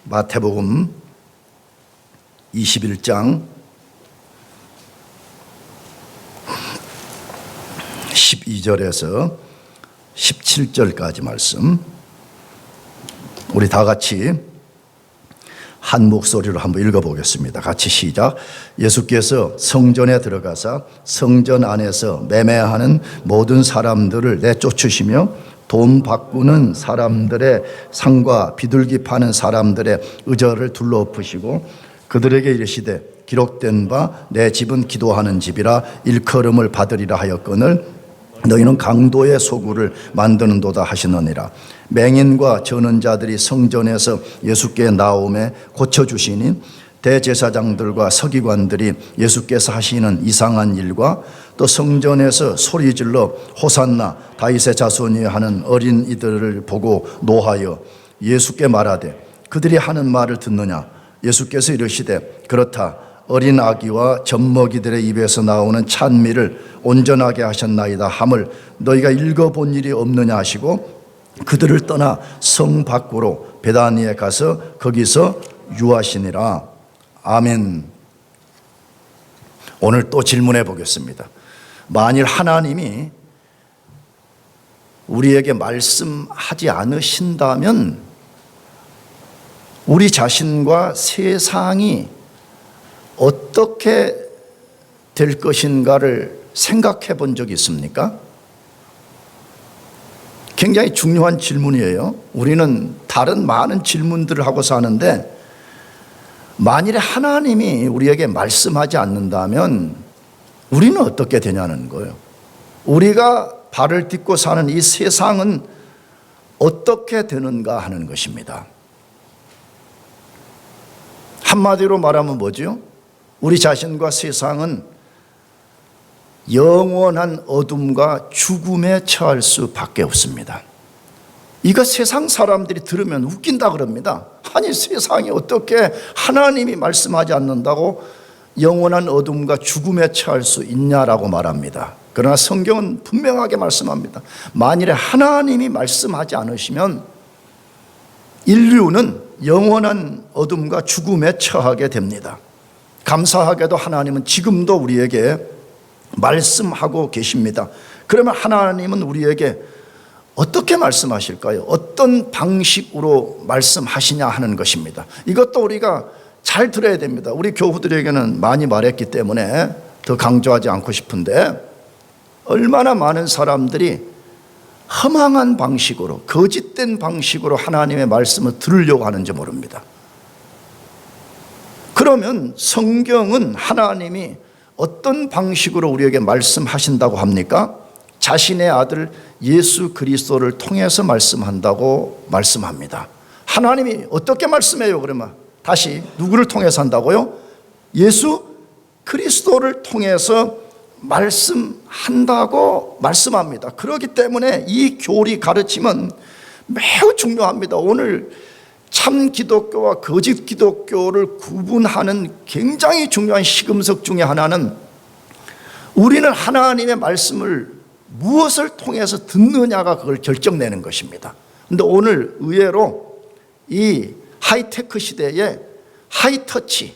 마태복음 21장 12절에서 17절까지 말씀, 우리 다 같이 한 목소리로 한번 읽어보겠습니다. 같이 시작. 예수께서 성전에 들어가사 성전 안에서 매매하는 모든 사람들을 내쫓으시며 돈 바꾸는 사람들의 상과 비둘기 파는 사람들의 의자를 둘러엎으시고 그들에게 이르시되 기록된 바 내 집은 기도하는 집이라 일컬음을 받으리라 하였거늘 너희는 강도의 소굴을 만드는도다 하시느니라. 맹인과 저는 자들이 성전에서 예수께 나오매 고쳐주시니 대제사장들과 서기관들이 예수께서 하시는 이상한 일과 또 성전에서 소리질러 호산나 다윗의 자손이 하는 어린이들을 보고 노하여 예수께 말하되 그들이 하는 말을 듣느냐. 예수께서 이르시되 그렇다. 어린 아기와 젖먹이들의 입에서 나오는 찬미를 온전하게 하셨나이다 함을 너희가 읽어본 일이 없느냐 하시고 그들을 떠나 성 밖으로 베다니에 가서 거기서 유하시니라. 아멘. 오늘 또 질문해 보겠습니다. 만일 하나님이 우리에게 말씀하지 않으신다면 우리 자신과 세상이 어떻게 될 것인가를 생각해 본 적이 있습니까? 굉장히 중요한 질문이에요. 우리는 다른 많은 질문들을 하고 사는데 만일에 하나님이 우리에게 말씀하지 않는다면 우리는 어떻게 되냐는 거예요. 우리가 발을 딛고 사는 이 세상은 어떻게 되는가 하는 것입니다. 한마디로 말하면 뭐죠? 우리 자신과 세상은 영원한 어둠과 죽음에 처할 수밖에 없습니다. 이거 세상 사람들이 들으면 웃긴다 그럽니다. 아니 세상이 어떻게 하나님이 말씀하지 않는다고 영원한 어둠과 죽음에 처할 수 있냐라고 말합니다. 그러나 성경은 분명하게 말씀합니다. 만일에 하나님이 말씀하지 않으시면 인류는 영원한 어둠과 죽음에 처하게 됩니다. 감사하게도 하나님은 지금도 우리에게 말씀하고 계십니다. 그러면 하나님은 우리에게 어떻게 말씀하실까요? 어떤 방식으로 말씀하시냐 하는 것입니다. 이것도 우리가 잘 들어야 됩니다. 우리 교우들에게는 많이 말했기 때문에 더 강조하지 않고 싶은데 얼마나 많은 사람들이 허망한 방식으로, 거짓된 방식으로 하나님의 말씀을 들으려고 하는지 모릅니다. 그러면 성경은 하나님이 어떤 방식으로 우리에게 말씀하신다고 합니까? 자신의 아들 예수 그리스도를 통해서 말씀한다고 말씀합니다. 하나님이 어떻게 말씀해요? 그러면 다시 누구를 통해서 한다고요? 예수 그리스도를 통해서 말씀한다고 말씀합니다. 그렇기 때문에 이 교리 가르침은 매우 중요합니다. 오늘 참 기독교와 거짓 기독교를 구분하는 굉장히 중요한 시금석 중에 하나는 우리는 하나님의 말씀을 무엇을 통해서 듣느냐가 그걸 결정내는 것입니다. 그런데 오늘 의외로 이 하이테크 시대에 하이터치,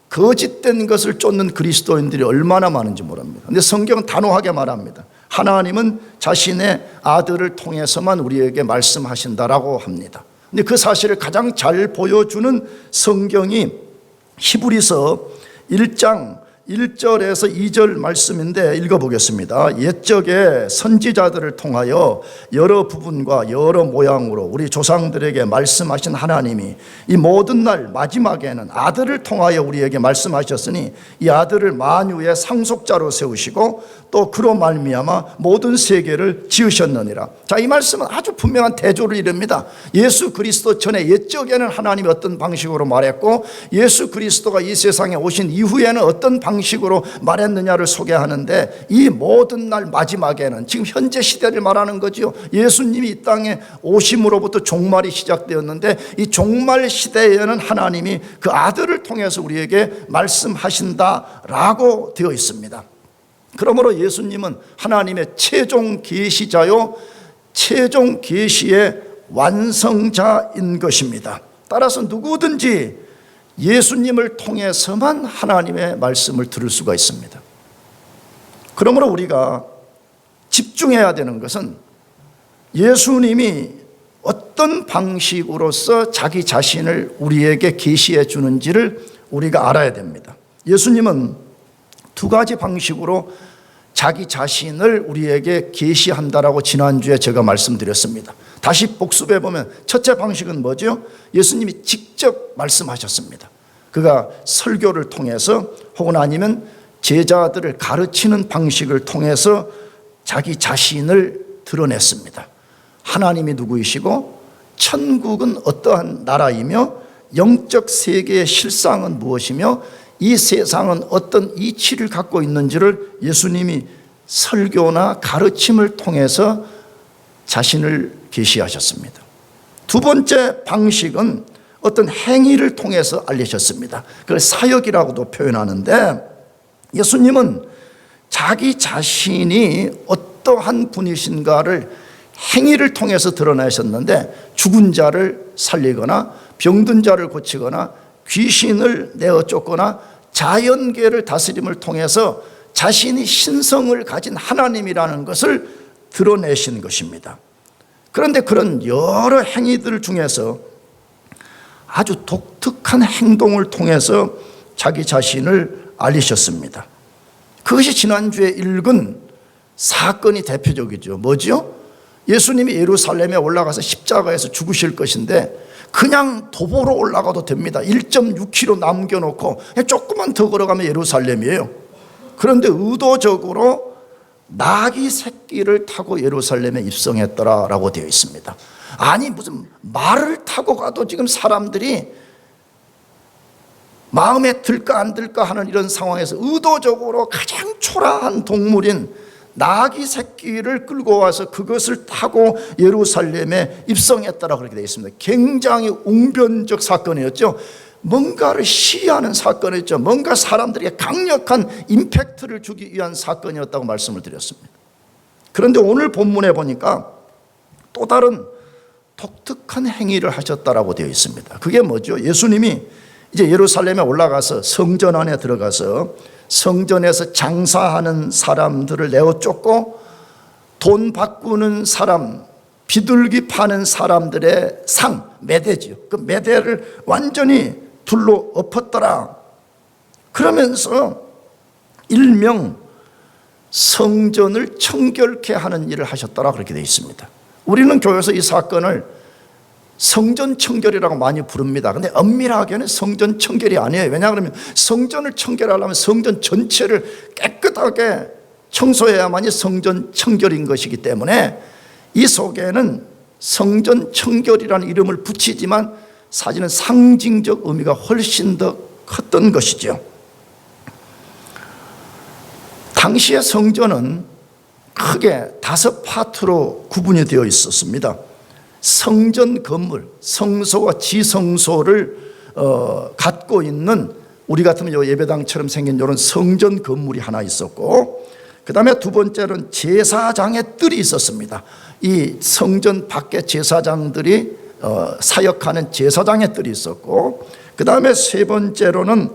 거짓된 것을 쫓는 그리스도인들이 얼마나 많은지 모릅니다. 그런데 성경은 단호하게 말합니다. 하나님은 자신의 아들을 통해서만 우리에게 말씀하신다라고 합니다. 근데 그 사실을 가장 잘 보여주는 성경이 히브리서 1장 1절에서 2절 말씀인데 읽어보겠습니다. 옛적에 선지자들을 통하여 여러 부분과 여러 모양으로 우리 조상들에게 말씀하신 하나님이 이 모든 날 마지막에는 아들을 통하여 우리에게 말씀하셨으니 이 아들을 만유의 상속자로 세우시고 또 그로 말미암아 모든 세계를 지으셨느니라. 자, 이 말씀은 아주 분명한 대조를 이룹니다. 예수 그리스도 전에 옛적에는 하나님이 어떤 방식으로 말했고 예수 그리스도가 이 세상에 오신 이후에는 어떤 방식으로 말했느냐를 소개하는데 이 모든 날 마지막에는 지금 현재 시대를 말하는 거죠. 예수님이 이 땅에 오심으로부터 종말이 시작되었는데 이 종말 시대에는 하나님이 그 아들을 통해서 우리에게 말씀하신다라고 되어 있습니다. 그러므로 예수님은 하나님의 최종 계시자요 최종 계시의 완성자인 것입니다. 따라서 누구든지 예수님을 통해서만 하나님의 말씀을 들을 수가 있습니다. 그러므로 우리가 집중해야 되는 것은 예수님이 어떤 방식으로서 자기 자신을 우리에게 계시해 주는지를 우리가 알아야 됩니다. 예수님은 두 가지 방식으로 자기 자신을 우리에게 계시한다라고 지난주에 제가 말씀드렸습니다. 다시 복습해 보면 첫째 방식은 뭐죠? 예수님이 직접 말씀하셨습니다. 그가 설교를 통해서 혹은 아니면 제자들을 가르치는 방식을 통해서 자기 자신을 드러냈습니다. 하나님이 누구이시고 천국은 어떠한 나라이며 영적 세계의 실상은 무엇이며 이 세상은 어떤 이치를 갖고 있는지를 예수님이 설교나 가르침을 통해서 자신을 계시하셨습니다. 두 번째 방식은 어떤 행위를 통해서 알리셨습니다. 그걸 사역이라고도 표현하는데 예수님은 자기 자신이 어떠한 분이신가를 행위를 통해서 드러내셨는데 죽은 자를 살리거나 병든 자를 고치거나 귀신을 내어 쫓거나 자연계를 다스림을 통해서 자신이 신성을 가진 하나님이라는 것을 드러내신 것입니다. 그런데 그런 여러 행위들 중에서 아주 독특한 행동을 통해서 자기 자신을 알리셨습니다. 그것이 지난주에 읽은 사건이 대표적이죠. 뭐죠? 예수님이 예루살렘에 올라가서 십자가에서 죽으실 것인데 그냥 도보로 올라가도 됩니다. 1.6km 남겨놓고 조금만 더 걸어가면 예루살렘이에요. 그런데 의도적으로 나귀 새끼를 타고 예루살렘에 입성했더라라고 되어 있습니다. 아니 무슨 말을 타고 가도 지금 사람들이 마음에 들까 안 들까 하는 이런 상황에서 의도적으로 가장 초라한 동물인 나귀 새끼를 끌고 와서 그것을 타고 예루살렘에 입성했다라고 그렇게 되어 있습니다. 굉장히 웅변적 사건이었죠. 뭔가를 시위하는 사건이었죠. 뭔가 사람들에게 강력한 임팩트를 주기 위한 사건이었다고 말씀을 드렸습니다. 그런데 오늘 본문에 보니까 또 다른 독특한 행위를 하셨다라고 되어 있습니다. 그게 뭐죠? 예수님이 이제 예루살렘에 올라가서 성전 안에 들어가서 성전에서 장사하는 사람들을 내어 쫓고 돈 바꾸는 사람, 비둘기 파는 사람들의 상, 매대지요. 그 매대를 완전히 둘러 엎었더라. 그러면서 일명 성전을 청결케 하는 일을 하셨더라 그렇게 되어 있습니다. 우리는 교회에서 이 사건을 성전 청결이라고 많이 부릅니다. 근데 엄밀하게는 성전 청결이 아니에요. 왜냐하면 성전을 청결하려면 성전 전체를 깨끗하게 청소해야만이 성전 청결인 것이기 때문에 이 속에는 성전 청결이라는 이름을 붙이지만 사실은 상징적 의미가 훨씬 더 컸던 것이죠. 당시의 성전은 크게 5파트로 구분이 되어 있었습니다. 성전 건물, 성소와 지성소를 갖고 있는 우리 같으면 예배당처럼 생긴 이런 성전 건물이 하나 있었고, 그 다음에 두 번째로는 제사장의 뜰이 있었습니다. 이 성전 밖에 제사장들이 사역하는 제사장의 뜰이 있었고, 그 다음에 세 번째로는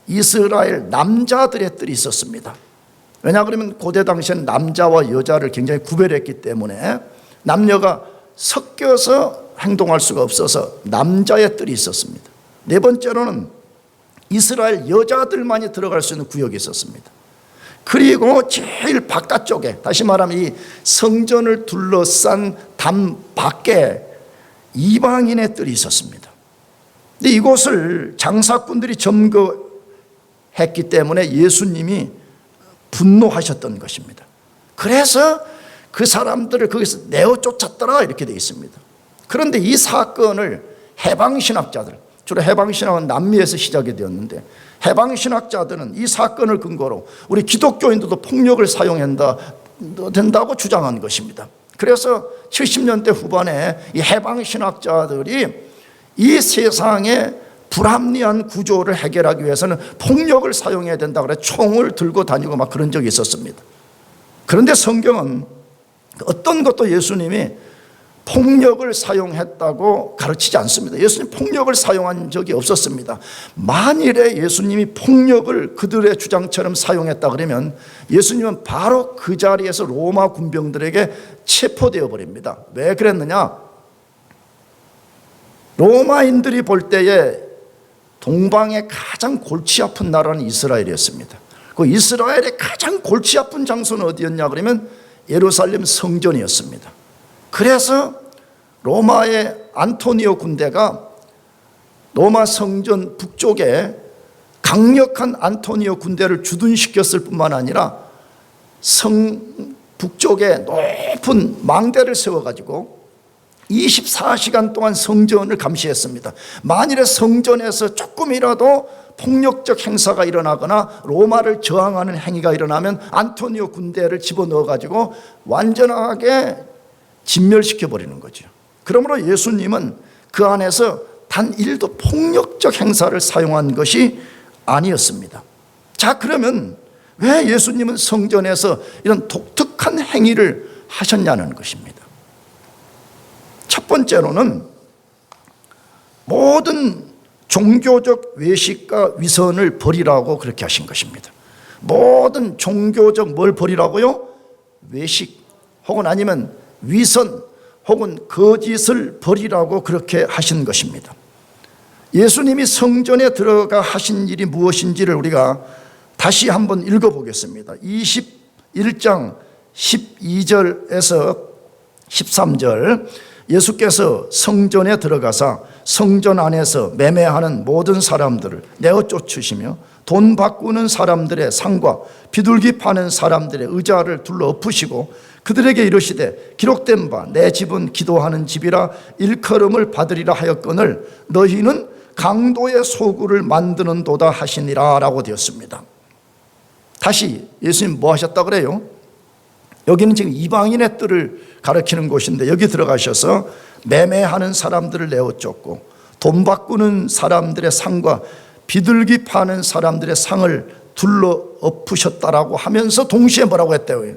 이스라엘 남자들의 뜰이 있었습니다. 왜냐 그러면 고대 당시에는 남자와 여자를 굉장히 구별했기 때문에 남녀가 섞여서 행동할 수가 없어서 남자의 뜰이 있었습니다. 네 번째로는 이스라엘 여자들만이 들어갈 수 있는 구역이 있었습니다. 그리고 제일 바깥쪽에, 다시 말하면 이 성전을 둘러싼 담 밖에 이방인의 뜰이 있었습니다. 근데 이곳을 장사꾼들이 점거했기 때문에 예수님이 분노하셨던 것입니다. 그래서 그 사람들을 거기서 내어 쫓았더라 이렇게 되어 있습니다. 그런데 이 사건을 해방신학자들, 주로 해방신학은 남미에서 시작이 되었는데 해방신학자들은 이 사건을 근거로 우리 기독교인들도 폭력을 사용한다 된다고 주장한 것입니다. 그래서 70년대 후반에 이 해방신학자들이 이 세상의 불합리한 구조를 해결하기 위해서는 폭력을 사용해야 된다 그래 총을 들고 다니고 막 그런 적이 있었습니다. 그런데 성경은 어떤 것도 예수님이 폭력을 사용했다고 가르치지 않습니다. 예수님 폭력을 사용한 적이 없었습니다. 만일에 예수님이 폭력을 그들의 주장처럼 사용했다 그러면 예수님은 바로 그 자리에서 로마 군병들에게 체포되어 버립니다. 왜 그랬느냐? 로마인들이 볼 때에 동방의 가장 골치 아픈 나라는 이스라엘이었습니다. 그 이스라엘의 가장 골치 아픈 장소는 어디였냐 그러면 예루살렘 성전이었습니다. 그래서 로마의 안토니오 군대가 로마 성전 북쪽에 강력한 안토니오 군대를 주둔시켰을 뿐만 아니라 성 북쪽에 높은 망대를 세워가지고 24시간 동안 성전을 감시했습니다. 만일에 성전에서 조금이라도 폭력적 행사가 일어나거나 로마를 저항하는 행위가 일어나면 안토니오 군대를 집어넣어가지고 완전하게 진멸시켜버리는 거죠. 그러므로 예수님은 그 안에서 단 1도 폭력적 행사를 사용한 것이 아니었습니다. 자, 그러면 왜 예수님은 성전에서 이런 독특한 행위를 하셨냐는 것입니다. 첫 번째로는 모든 종교적 외식과 위선을 버리라고 그렇게 하신 것입니다. 모든 종교적 뭘 버리라고요? 외식 혹은 아니면 위선 혹은 거짓을 버리라고 그렇게 하신 것입니다. 예수님이 성전에 들어가 하신 일이 무엇인지를 우리가 다시 한번 읽어보겠습니다. 21장 12절에서 13절, 예수께서 성전에 들어가사 성전 안에서 매매하는 모든 사람들을 내어 쫓으시며 돈 바꾸는 사람들의 상과 비둘기 파는 사람들의 의자를 둘러 엎으시고 그들에게 이르시되 기록된 바 내 집은 기도하는 집이라 일컬음을 받으리라 하였거늘 너희는 강도의 소굴을 만드는도다 하시니라 라고 되었습니다. 다시 예수님 뭐 하셨다 그래요? 여기는 지금 이방인의 뜰을 가리키는 곳인데 여기 들어가셔서 매매하는 사람들을 내어 쫓고 돈 바꾸는 사람들의 상과 비둘기 파는 사람들의 상을 둘러 엎으셨다라고 하면서 동시에 뭐라고 했대요?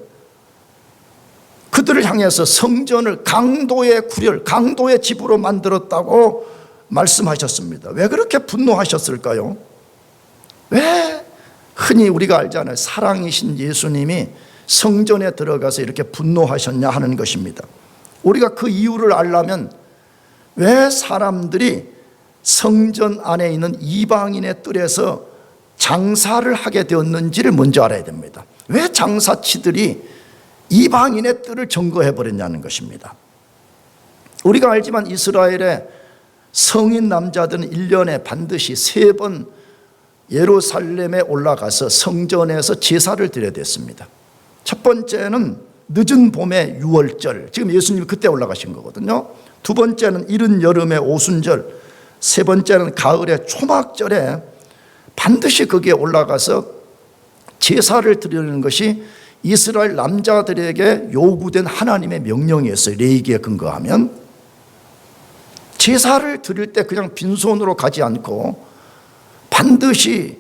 그들을 향해서 성전을 강도의 구렬, 강도의 집으로 만들었다고 말씀하셨습니다. 왜 그렇게 분노하셨을까요? 왜 흔히 우리가 알잖아요. 사랑이신 예수님이 성전에 들어가서 이렇게 분노하셨냐 하는 것입니다. 우리가 그 이유를 알려면 왜 사람들이 성전 안에 있는 이방인의 뜰에서 장사를 하게 되었는지를 먼저 알아야 됩니다. 왜 장사치들이 이방인의 뜰을 점거해버렸냐는 것입니다. 우리가 알지만 이스라엘의 성인 남자들은 1년에 반드시 3번 예루살렘에 올라가서 성전에서 제사를 드려야 됐습니다. 첫 번째는 늦은 봄의 유월절, 지금 예수님이 그때 올라가신 거거든요. 두 번째는 이른 여름의 오순절, 세 번째는 가을의 초막절에 반드시 거기에 올라가서 제사를 드리는 것이 이스라엘 남자들에게 요구된 하나님의 명령이었어요. 레위기에 근거하면 제사를 드릴 때 그냥 빈손으로 가지 않고 반드시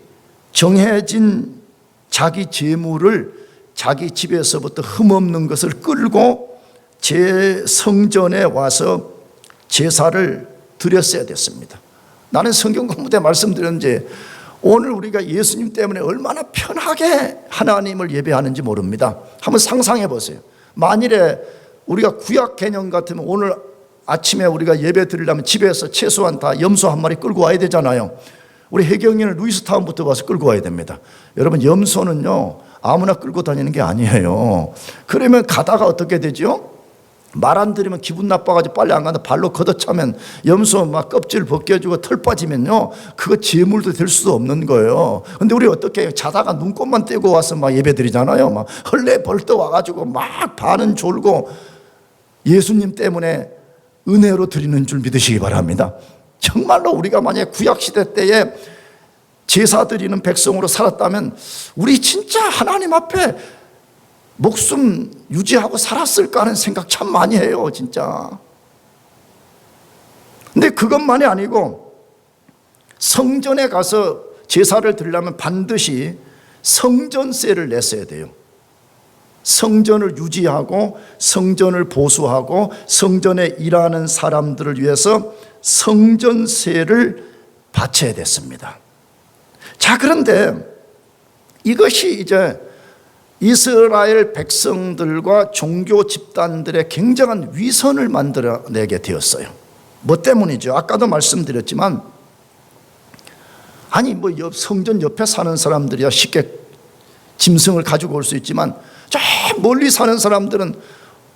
정해진 자기 재물을 자기 집에서부터 흠없는 것을 끌고 제 성전에 와서 제사를 드렸어야 됐습니다. 나는 성경 공부 때 말씀드렸는지 오늘 우리가 예수님 때문에 얼마나 편하게 하나님을 예배하는지 모릅니다. 한번 상상해 보세요. 만일에 우리가 구약 개념 같으면 오늘 아침에 우리가 예배 드리려면 집에서 최소한 다 염소 한 마리 끌고 와야 되잖아요. 우리 혜경이는 루이스타운부터 와서 끌고 와야 됩니다. 여러분, 염소는요 아무나 끌고 다니는 게 아니에요. 그러면 가다가 어떻게 되죠? 말 안 들으면 기분 나빠가지고 빨리 안 간다. 발로 걷어차면 염소 막 껍질 벗겨주고 털 빠지면요 그거 제물도 될 수도 없는 거예요. 근데 우리 어떻게 해요? 자다가 눈곱만 떼고 와서 막 예배 드리잖아요. 막 헐레벌떡 와가지고 막 반은 졸고 예수님 때문에 은혜로 드리는 줄 믿으시기 바랍니다. 정말로 우리가 만약에 구약시대 때에 제사 드리는 백성으로 살았다면 우리 진짜 하나님 앞에 목숨 유지하고 살았을까 하는 생각 참 많이 해요, 진짜. 근데 그것만이 아니고 성전에 가서 제사를 드리려면 반드시 성전세를 냈어야 돼요. 성전을 유지하고 성전을 보수하고 성전에 일하는 사람들을 위해서 성전세를 바쳐야 됐습니다. 자, 그런데 이것이 이제 이스라엘 백성들과 종교 집단들의 굉장한 위선을 만들어내게 되었어요. 뭐 때문이죠? 아까도 말씀드렸지만, 아니 뭐 성전 옆에 사는 사람들이야 쉽게 짐승을 가지고 올 수 있지만, 저 멀리 사는 사람들은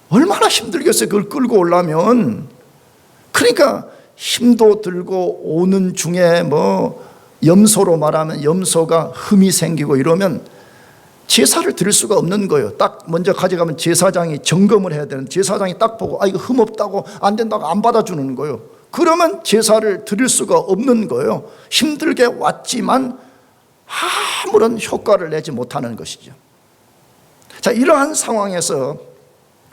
얼마나 힘들겠어요, 그걸 끌고 오려면. 그러니까 힘도 들고 오는 중에 뭐 염소로 말하면 염소가 흠이 생기고 이러면 제사를 드릴 수가 없는 거예요. 딱 먼저 가져가면 제사장이 점검을 해야 되는, 제사장이 딱 보고 이거 흠 없다고 안 된다고 안 받아주는 거예요. 그러면 제사를 드릴 수가 없는 거예요. 힘들게 왔지만 아무런 효과를 내지 못하는 것이죠. 자, 이러한 상황에서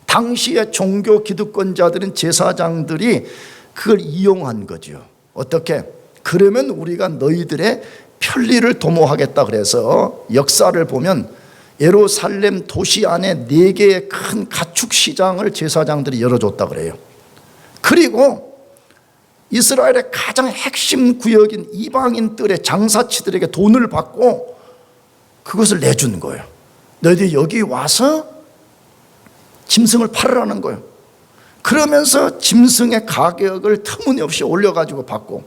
당시의 종교 기득권자들은, 제사장들이 그걸 이용한 거죠. 어떻게? 그러면 우리가 너희들의 편리를 도모하겠다 그래서 역사를 보면 예루살렘 도시 안에 4개의 큰 가축 시장을 제사장들이 열어줬다 그래요. 그리고 이스라엘의 가장 핵심 구역인 이방인들의 장사치들에게 돈을 받고 그것을 내준 거예요. 너희들이 여기 와서 짐승을 팔으라는 거예요. 그러면서 짐승의 가격을 터무니없이 올려가지고 받고,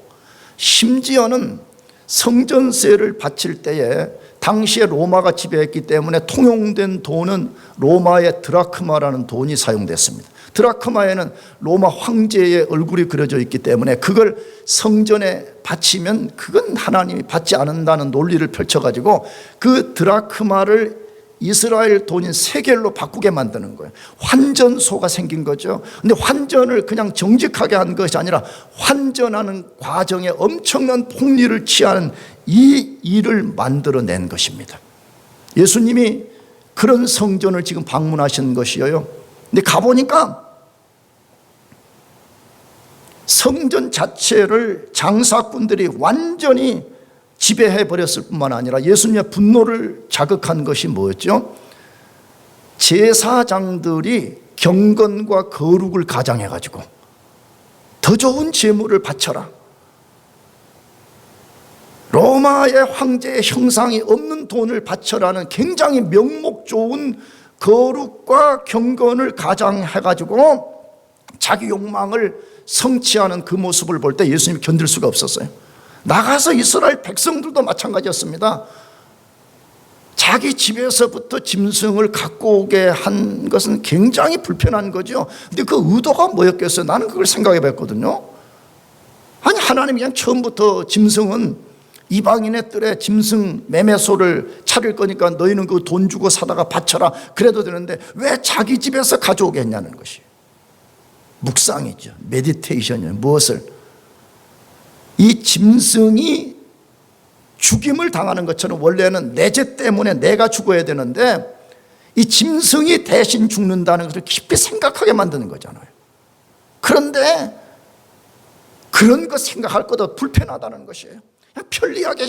심지어는 성전세를 바칠 때에 당시에 로마가 지배했기 때문에 통용된 돈은 로마의 드라크마라는 돈이 사용됐습니다. 드라크마에는 로마 황제의 얼굴이 그려져 있기 때문에 그걸 성전에 바치면 그건 하나님이 받지 않는다는 논리를 펼쳐가지고 그 드라크마를 이스라엘 돈인 세겔로 바꾸게 만드는 거예요. 환전소가 생긴 거죠. 근데 환전을 그냥 정직하게 한 것이 아니라 환전하는 과정에 엄청난 폭리를 취하는 이 일을 만들어낸 것입니다. 예수님이 그런 성전을 지금 방문하신 것이에요. 근데 가보니까 성전 자체를 장사꾼들이 완전히 지배해 버렸을 뿐만 아니라 예수님의 분노를 자극한 것이 뭐였죠? 제사장들이 경건과 거룩을 가장해 가지고 더 좋은 제물을 바쳐라, 로마의 황제의 형상이 없는 돈을 바쳐라는 굉장히 명목 좋은 거룩과 경건을 가장해 가지고 자기 욕망을 성취하는 그 모습을 볼 때 예수님이 견딜 수가 없었어요. 나가서 이스라엘 백성들도 마찬가지였습니다. 자기 집에서부터 짐승을 갖고 오게 한 것은 굉장히 불편한 거죠. 근데 그 의도가 뭐였겠어요? 나는 그걸 생각해 봤거든요. 아니, 하나님이 그냥 처음부터 짐승은 이방인의 뜰에 짐승 매매소를 차릴 거니까 너희는 그 돈 주고 사다가 바쳐라 그래도 되는데 왜 자기 집에서 가져오게 했냐는 것이 묵상이죠. 메디테이션이에요. 무엇을? 이 짐승이 죽임을 당하는 것처럼 원래는 내 죄 때문에 내가 죽어야 되는데 이 짐승이 대신 죽는다는 것을 깊이 생각하게 만드는 거잖아요. 그런데 그런 거 생각할 것도 불편하다는 것이에요. 그냥 편리하게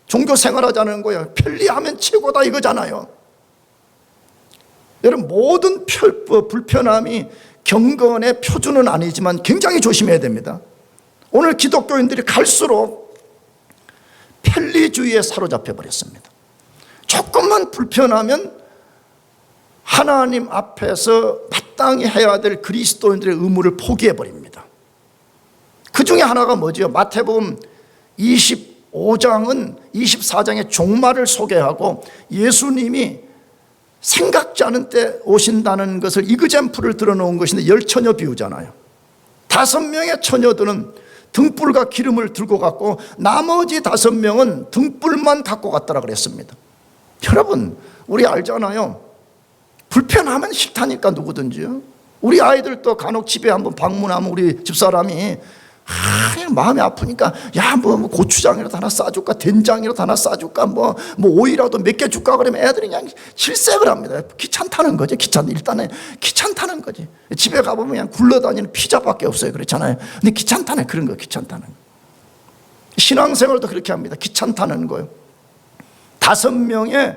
종교 생활하자는 거예요. 편리하면 최고다 이거잖아요. 여러분, 모든 불편함이 경건의 표준은 아니지만 굉장히 조심해야 됩니다. 오늘 기독교인들이 갈수록 편리주의에 사로잡혀 버렸습니다. 조금만 불편하면 하나님 앞에서 마땅히 해야 될 그리스도인들의 의무를 포기해 버립니다. 그 중에 하나가 뭐죠? 마태복음 25장은 24장의 종말을 소개하고 예수님이 생각지 않은 때 오신다는 것을 이그젬플을 들어놓은 것인데 열처녀 비유잖아요. 5명의 처녀들은 등불과 기름을 들고 갔고 나머지 5명은 등불만 갖고 갔더라 그랬습니다. 여러분, 우리 알잖아요. 불편하면 싫다니까 누구든지요. 우리 아이들도 간혹 집에 한번 방문하면 우리 집사람이 그냥 마음이 아프니까 뭐 고추장이라도 하나 싸줄까, 된장이라도 하나 싸줄까, 뭐 오이라도 몇 개 줄까 그러면 애들이 그냥 질색을 합니다. 귀찮다는 거죠. 일단은 귀찮다는 거지. 집에 가보면 그냥 굴러다니는 피자밖에 없어요. 그렇잖아요. 근데 귀찮다는, 그런 거 귀찮다는. 신앙생활도 그렇게 합니다. 귀찮다는 거예요. 5명의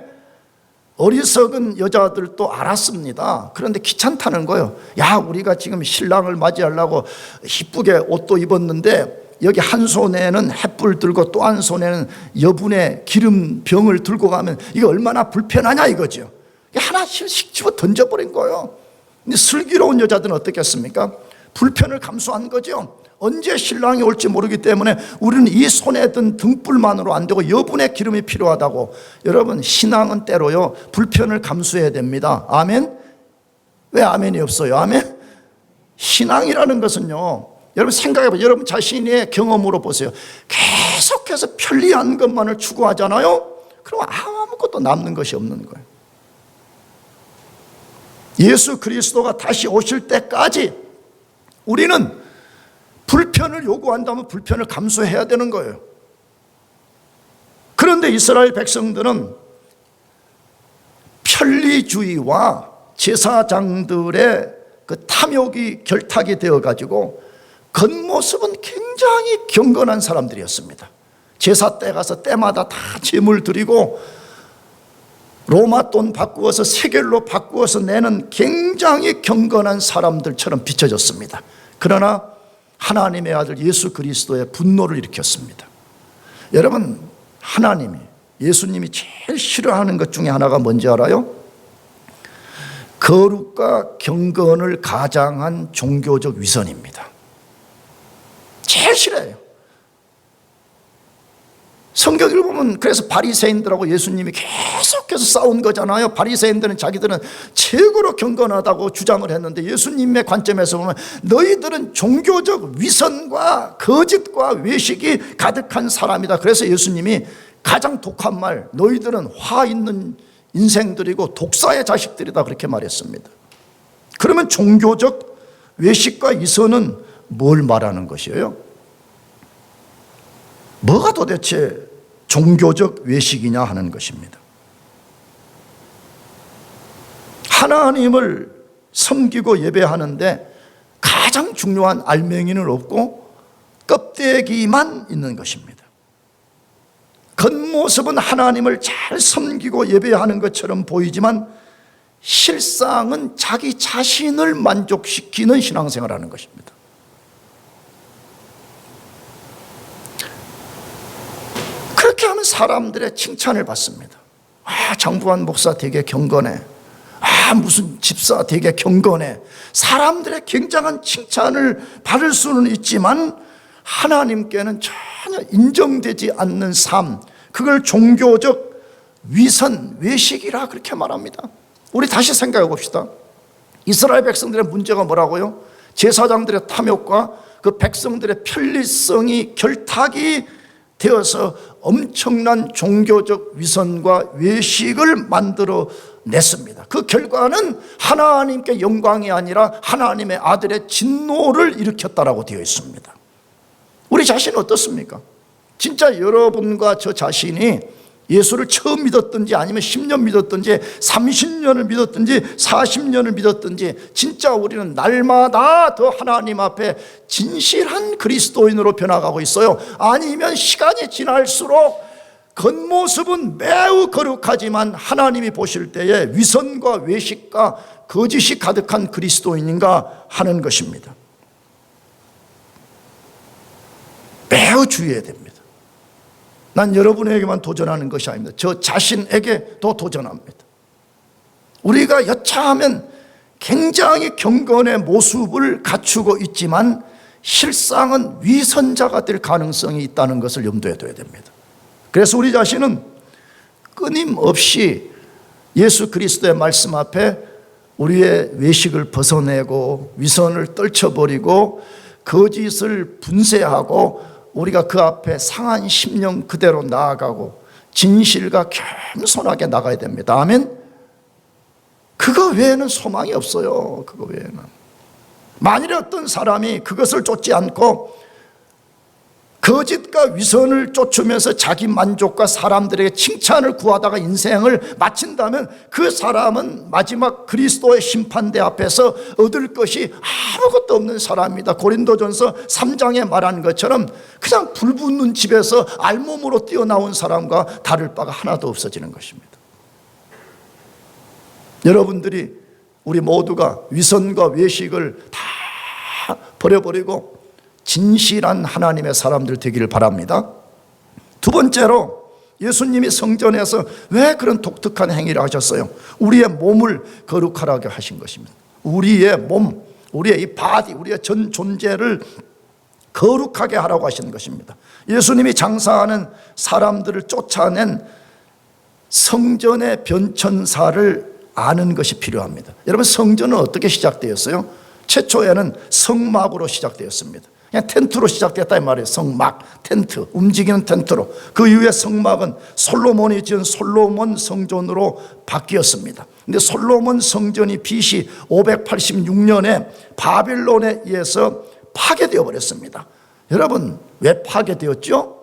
어리석은 여자들도 알았습니다. 그런데 귀찮다는 거예요. 야, 우리가 지금 신랑을 맞이하려고 이쁘게 옷도 입었는데 여기 한 손에는 햇불 들고 또 한 손에는 여분의 기름병을 들고 가면 이게 얼마나 불편하냐 이거죠. 하나씩 집어 던져버린 거예요. 근데 슬기로운 여자들은 어떻겠습니까? 불편을 감수한 거죠. 언제 신랑이 올지 모르기 때문에 우리는 이 손에 든 등불만으로 안 되고 여분의 기름이 필요하다고. 여러분, 신앙은 때로요 불편을 감수해야 됩니다. 아멘? 왜 아멘이 없어요? 아멘? 신앙이라는 것은요, 여러분 생각해봐요. 여러분 자신의 경험으로 보세요. 계속해서 편리한 것만을 추구하잖아요. 그럼 아무것도 남는 것이 없는 거예요. 예수 그리스도가 다시 오실 때까지 우리는 불편을 요구한다면 불편을 감수해야 되는 거예요. 그런데 이스라엘 백성들은 편리주의와 제사장들의 그 탐욕이 결탁이 되어가지고 겉모습은 굉장히 경건한 사람들이었습니다. 제사 때 가서 때마다 다 제물 드리고 로마 돈 바꾸어서 세겔로 바꾸어서 내는 굉장히 경건한 사람들처럼 비춰졌습니다. 그러나 하나님의 아들 예수 그리스도의 분노를 일으켰습니다. 여러분, 하나님이, 예수님이 제일 싫어하는 것 중에 하나가 뭔지 알아요? 거룩과 경건을 가장한 종교적 위선입니다. 제일 싫어해요. 성경을 보면 그래서 바리새인들하고 예수님이 계속해서 싸운 거잖아요. 바리새인들은 자기들은 최고로 경건하다고 주장을 했는데 예수님의 관점에서 보면 너희들은 종교적 위선과 거짓과 외식이 가득한 사람이다. 그래서 예수님이 가장 독한 말, 너희들은 화 있는 인생들이고 독사의 자식들이다, 그렇게 말했습니다. 그러면 종교적 외식과 위선은 뭘 말하는 것이에요? 뭐가 도대체 종교적 외식이냐 하는 것입니다. 하나님을 섬기고 예배하는데 가장 중요한 알맹이는 없고 껍데기만 있는 것입니다. 겉모습은 하나님을 잘 섬기고 예배하는 것처럼 보이지만 실상은 자기 자신을 만족시키는 신앙생활을 하는 것입니다. 그렇게 하면 사람들의 칭찬을 받습니다. 아, 장부한 목사 되게 경건해. 아, 무슨 집사 되게 경건해. 사람들의 굉장한 칭찬을 받을 수는 있지만 하나님께는 전혀 인정되지 않는 삶, 그걸 종교적 위선, 외식이라 그렇게 말합니다. 우리 다시 생각해 봅시다. 이스라엘 백성들의 문제가 뭐라고요? 제사장들의 탐욕과 그 백성들의 편리성이 결탁이 되어서 엄청난 종교적 위선과 외식을 만들어 냈습니다. 그 결과는 하나님께 영광이 아니라 하나님의 아들의 진노를 일으켰다라고 되어 있습니다. 우리 자신은 어떻습니까? 진짜 여러분과 저 자신이 예수를 처음 믿었든지 아니면 10년 믿었든지 30년을 믿었든지 40년을 믿었든지 진짜 우리는 날마다 더 하나님 앞에 진실한 그리스도인으로 변화가고 있어요? 아니면 시간이 지날수록 겉모습은 매우 거룩하지만 하나님이 보실 때에 위선과 외식과 거짓이 가득한 그리스도인인가 하는 것입니다. 매우 주의해야 됩니다. 난 여러분에게만 도전하는 것이 아닙니다. 저 자신에게도 도전합니다. 우리가 여차하면 굉장히 경건의 모습을 갖추고 있지만 실상은 위선자가 될 가능성이 있다는 것을 염두에 둬야 됩니다. 그래서 우리 자신은 끊임없이 예수 그리스도의 말씀 앞에 우리의 외식을 벗어내고 위선을 떨쳐버리고 거짓을 분쇄하고 우리가 그 앞에 상한 심령 그대로 나아가고 진실과 겸손하게 나가야 됩니다. 아멘? 그거 외에는 소망이 없어요. 그거 외에는. 만일에 어떤 사람이 그것을 쫓지 않고 거짓과 위선을 쫓으면서 자기 만족과 사람들에게 칭찬을 구하다가 인생을 마친다면 그 사람은 마지막 그리스도의 심판대 앞에서 얻을 것이 아무것도 없는 사람입니다. 고린도전서 3장에 말한 것처럼 그냥 불 붙는 집에서 알몸으로 뛰어나온 사람과 다를 바가 하나도 없어지는 것입니다. 여러분들이 우리 모두가 위선과 외식을 다 버려버리고 진실한 하나님의 사람들 되기를 바랍니다. 두 번째로 예수님이 성전에서 왜 그런 독특한 행위를 하셨어요? 우리의 몸을 거룩하게 하신 것입니다. 우리의 몸, 우리의 이 바디, 우리의 전 존재를 거룩하게 하라고 하시는 것입니다. 예수님이 장사하는 사람들을 쫓아낸 성전의 변천사를 아는 것이 필요합니다. 여러분, 성전은 어떻게 시작되었어요? 최초에는 성막으로 시작되었습니다. 그냥 텐트로 시작됐다 이 말이에요. 성막, 텐트, 움직이는 텐트로. 그 이후에 성막은 솔로몬이 지은 솔로몬 성전으로 바뀌었습니다. 근데 솔로몬 성전이 BC 586년에 바빌론에 의해서 파괴되어 버렸습니다. 여러분, 왜 파괴되었죠?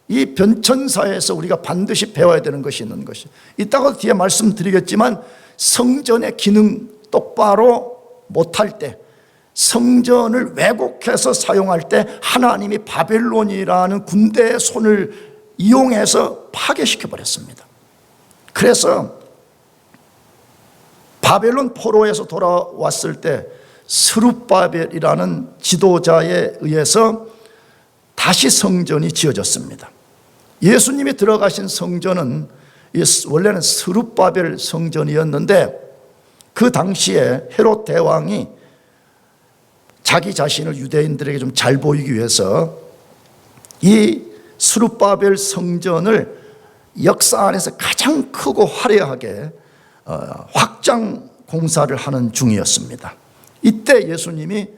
이 변천사에서 우리가 반드시 배워야 되는 것이 있는 것이, 이따가 뒤에 말씀드리겠지만 성전의 기능 똑바로 못할 때, 성전을 왜곡해서 사용할 때 하나님이 바벨론이라는 군대의 손을 이용해서 파괴시켜 버렸습니다. 그래서 바벨론 포로에서 돌아왔을 때 스룹바벨이라는 지도자에 의해서 다시 성전이 지어졌습니다. 예수님이 들어가신 성전은 원래는 스룹바벨 성전이었는데, 그 당시에 헤롯 대왕이 자기 자신을 유대인들에게 좀 잘 보이기 위해서 이 스룹바벨 성전을 역사 안에서 가장 크고 화려하게 확장 공사를 하는 중이었습니다. 이때 예수님이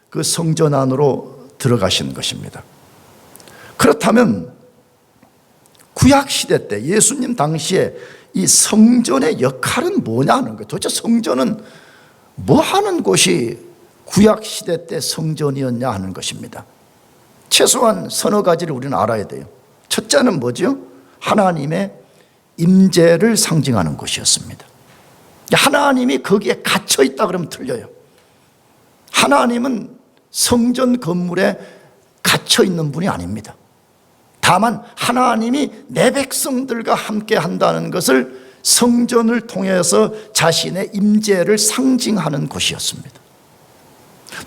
그 성전 안으로 들어가신 것입니다. 그렇다면 구약시대 때 예수님 당시에 이 성전의 역할은 뭐냐는 거예요. 도대체 성전은 뭐 하는 곳이 구약시대 때 성전이었냐 하는 것입니다. 최소한 서너 가지를 우리는 알아야 돼요. 첫째는 뭐죠? 하나님의 임재를 상징하는 곳이었습니다. 하나님이 거기에 갇혀 있다 그러면 틀려요. 하나님은 성전 건물에 갇혀 있는 분이 아닙니다. 다만 하나님이 내 백성들과 함께 한다는 것을 성전을 통해서 자신의 임재를 상징하는 곳이었습니다.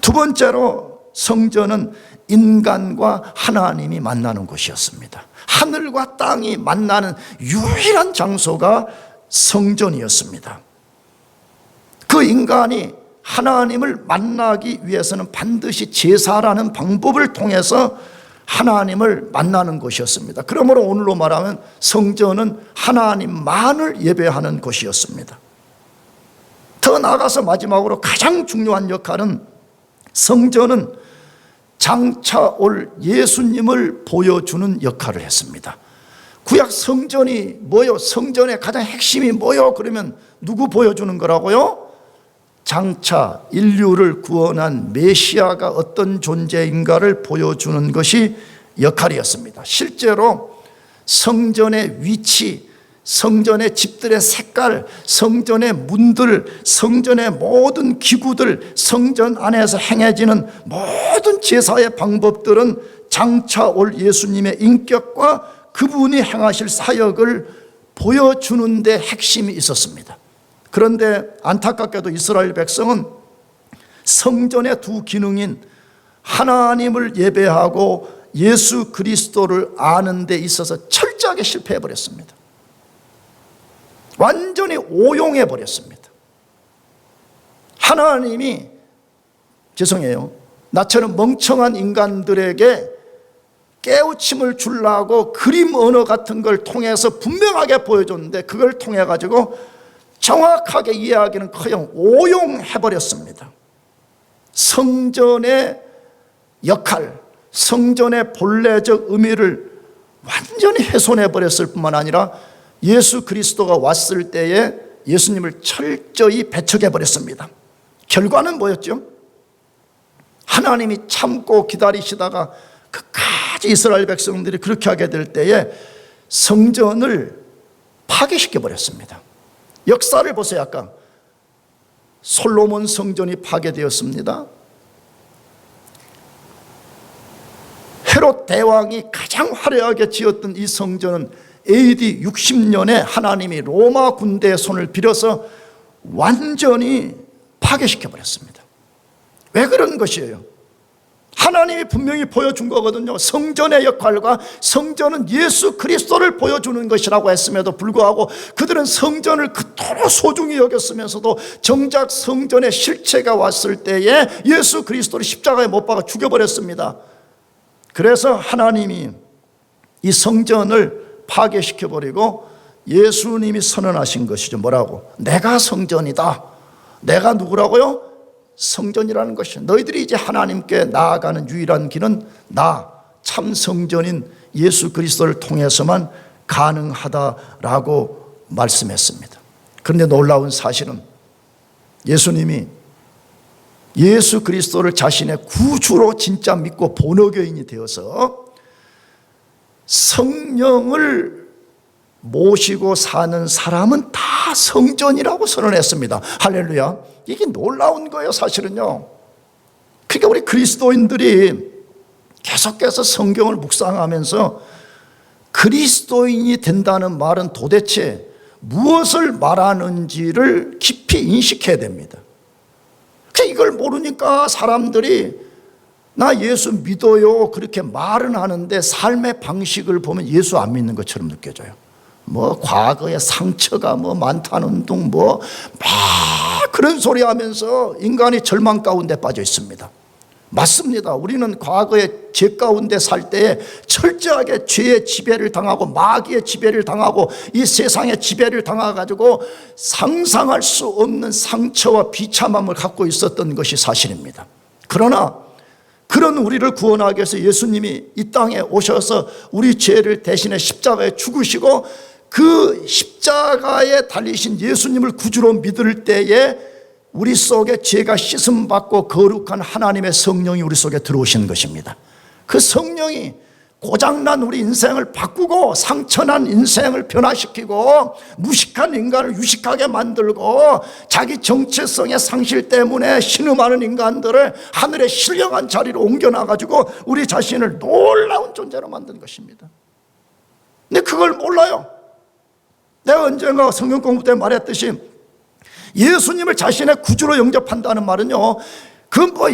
두 번째로 성전은 인간과 하나님이 만나는 곳이었습니다. 하늘과 땅이 만나는 유일한 장소가 성전이었습니다. 그 인간이 하나님을 만나기 위해서는 반드시 제사라는 방법을 통해서 하나님을 만나는 곳이었습니다. 그러므로 오늘로 말하면 성전은 하나님만을 예배하는 곳이었습니다. 더 나아가서 마지막으로 가장 중요한 역할은, 성전은 장차 올 예수님을 보여주는 역할을 했습니다. 구약 성전이 뭐요? 성전의 가장 핵심이 뭐요? 그러면 누구 보여주는 거라고요? 장차 인류를 구원한 메시아가 어떤 존재인가를 보여주는 것이 역할이었습니다. 실제로 성전의 위치, 성전의 집들의 색깔, 성전의 문들, 성전의 모든 기구들, 성전 안에서 행해지는 모든 제사의 방법들은 장차 올 예수님의 인격과 그분이 행하실 사역을 보여주는 데 핵심이 있었습니다. 그런데 안타깝게도 이스라엘 백성은 성전의 두 기능인 하나님을 예배하고 예수 그리스도를 아는 데 있어서 철저하게 실패해 버렸습니다. 완전히 오용해 버렸습니다. 하나님이, 죄송해요, 나처럼 멍청한 인간들에게 깨우침을 주려고 그림 언어 같은 걸 통해서 분명하게 보여줬는데, 그걸 통해 가지고 정확하게 이해하기는커녕 오용해 버렸습니다. 성전의 역할, 성전의 본래적 의미를 완전히 훼손해 버렸을 뿐만 아니라 예수 그리스도가 왔을 때에 예수님을 철저히 배척해 버렸습니다. 결과는 뭐였죠? 하나님이 참고 기다리시다가 끝까지 이스라엘 백성들이 그렇게 하게 될 때에 성전을 파괴시켜 버렸습니다. 역사를 보세요. 아까 솔로몬 성전이 파괴되었습니다. 헤롯 대왕이 가장 화려하게 지었던 이 성전은 AD 60년에 하나님이 로마 군대의 손을 빌어서 완전히 파괴시켜버렸습니다. 왜 그런 것이에요? 하나님이 분명히 보여준 거거든요. 성전의 역할과 성전은 예수 그리스도를 보여주는 것이라고 했음에도 불구하고 그들은 성전을 그토록 소중히 여겼으면서도 정작 성전의 실체가 왔을 때에 예수 그리스도를 십자가에 못 박아 죽여버렸습니다. 그래서 하나님이 이 성전을 파괴시켜버리고 예수님이 선언하신 것이죠. 뭐라고? 내가 성전이다. 내가 누구라고요? 성전이라는 것이, 너희들이 이제 하나님께 나아가는 유일한 길은 나 참 성전인 예수 그리스도를 통해서만 가능하다라고 말씀했습니다. 그런데 놀라운 사실은 예수님이 예수 그리스도를 자신의 구주로 진짜 믿고 본어교인이 되어서 성령을 모시고 사는 사람은 다 성전이라고 선언했습니다. 할렐루야. 이게 놀라운 거예요, 사실은요. 그러니까 우리 그리스도인들이 계속해서 성경을 묵상하면서 그리스도인이 된다는 말은 도대체 무엇을 말하는지를 깊이 인식해야 됩니다. 이걸 모르니까 사람들이 나 예수 믿어요 그렇게 말은 하는데 삶의 방식을 보면 예수 안 믿는 것처럼 느껴져요. 뭐 과거에 상처가 뭐 많다는 둥 뭐 막 그런 소리 하면서 인간이 절망 가운데 빠져 있습니다. 맞습니다. 우리는 과거에 죄 가운데 살 때에 철저하게 죄의 지배를 당하고 마귀의 지배를 당하고 이 세상의 지배를 당해가지고 상상할 수 없는 상처와 비참함을 갖고 있었던 것이 사실입니다. 그러나 그런 우리를 구원하기 위해서 예수님이 이 땅에 오셔서 우리 죄를 대신해 십자가에 죽으시고 그 십자가에 달리신 예수님을 구주로 믿을 때에 우리 속에 죄가 씻음받고 거룩한 하나님의 성령이 우리 속에 들어오신 것입니다. 그 성령이 고장난 우리 인생을 바꾸고 상처난 인생을 변화시키고 무식한 인간을 유식하게 만들고 자기 정체성의 상실 때문에 신음하는 인간들을 하늘의 신령한 자리로 옮겨놔가지고 우리 자신을 놀라운 존재로 만든 것입니다. 근데 그걸 몰라요. 내가 언젠가 성경 공부 때 말했듯이 예수님을 자신의 구주로 영접한다는 말은요, 그 뭐